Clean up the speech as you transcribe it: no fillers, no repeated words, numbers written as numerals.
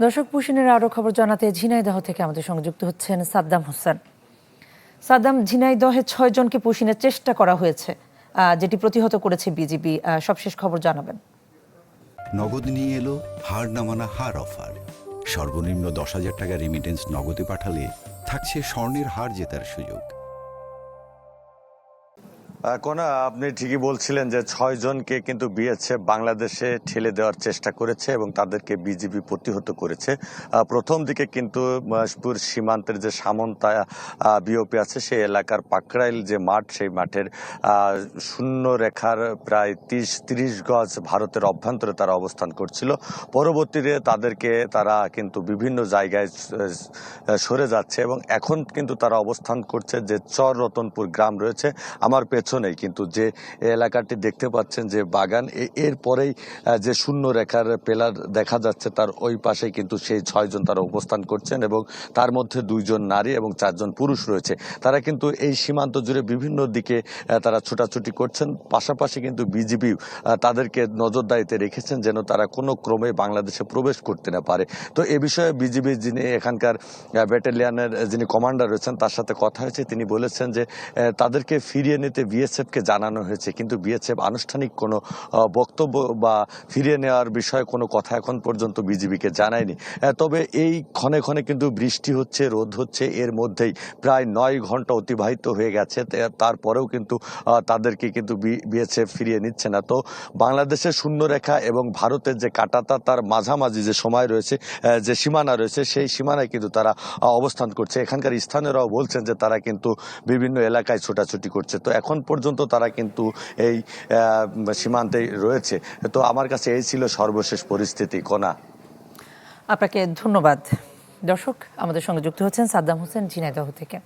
দর্শক, পুশিনের আরও খবর জানাতে ঝিনাইদহ থেকে আমাদের সঙ্গে যুক্ত হচ্ছেন সাদ্দাম হোসেন। সাদ্দাম, ঝিনাইদহে 6 জনকে পুশিনের চেষ্টা করা হয়েছে, যেটি প্রতিহত করেছে বিজিবি। সবশেষ খবর জানাবেন। নগদ নিয়ে এলো হার না মানা হার অফার। সর্বনিম্ন 10,000 টাকা রেমিটেন্স নগদে পাঠালে থাকছে স্বর্ণের হার জেতার সুযোগ। কোনা, আপনি ঠিকই বলছিলেন যে 6 জনকে কিন্তু বিএসএফ বাংলাদেশে ঠেলে দেওয়ার চেষ্টা করেছে এবং তাদেরকে বিজিবি প্রতিহত করেছে। প্রথম দিকে কিন্তু মহেশপুর সীমান্তের যে সামন্তা বিওপি আছে সেই এলাকার পাকরাইল যে মাঠ, সেই মাঠের শূন্য রেখার প্রায় 30 গজ ভারতের অভ্যন্তরে তারা অবস্থান করছিল। পরবর্তীতে তাদেরকে তারা কিন্তু বিভিন্ন জায়গায় সরে যাচ্ছে এবং এখন কিন্তু তারা অবস্থান করছে যে চর রতনপুর গ্রাম রয়েছে আমার পেছনেই, কিন্তু যে এলাকাটি দেখতে পাচ্ছেন যে বাগান, এর পরেই যে শূন্য রেখার পেলার দেখা যাচ্ছে তার ওই পাশেই কিন্তু সেই 6 জন তারা অবস্থান করছেন এবং তার মধ্যে 2 জন নারী এবং 4 জন পুরুষ রয়েছে। তারা কিন্তু এই সীমান্ত জুড়ে বিভিন্ন দিকে তারা ছোটাছুটি করছেন। পাশাপাশি কিন্তু বিজিবি তাদেরকে নজরদারিতে রেখেছেন যেন তারা কোনো ক্রমে বাংলাদেশে প্রবেশ করতে না পারে। তো এ বিষয়ে বিজিবি যিনি এখানকার ব্যাটালিয়নের যিনি কমান্ডার রয়েছেন তার সাথে কথা হয়েছে। তিনি বলেছেন যে তাদেরকে ফিরিয়ে নিতে বিএসএফকে জানানো হয়েছে, কিন্তু বিএসএফ আনুষ্ঠানিক কোনো বক্তব্য বা ফিরিয়ে নেওয়ার বিষয়ে কোনো কথা এখন পর্যন্ত বিজিবিকে জানায়নি। তবে এই ক্ষণে ক্ষণে কিন্তু বৃষ্টি হচ্ছে, রোদ হচ্ছে, এর মধ্যেই প্রায় 9 ঘন্টা অতিবাহিত হয়ে গেছে। তারপরেও কিন্তু তাদেরকে কিন্তু বিএসএফ ফিরিয়ে নিচ্ছে না। তো বাংলাদেশের শূন্যরেখা এবং ভারতের যে কাঁটাতা তার মাঝামাঝি যে সময় রয়েছে, যে সীমানা রয়েছে, সেই সীমানায় কিন্তু তারা অবস্থান করছে। এখানকার স্থানীয়রাও বলছেন যে তারা কিন্তু বিভিন্ন এলাকায় ছোটাছুটি করছে। তো এখন পর্যন্ত তারা কিন্তু এই সীমান্তেই রয়েছে। তো আমার কাছে এই ছিল সর্বশেষ পরিস্থিতি। কোনা, আপনাকে ধন্যবাদ। দর্শক, আমাদের সঙ্গে যুক্ত হচ্ছেন সাদ্দাম হোসেন ঝিনাইদহ থেকে।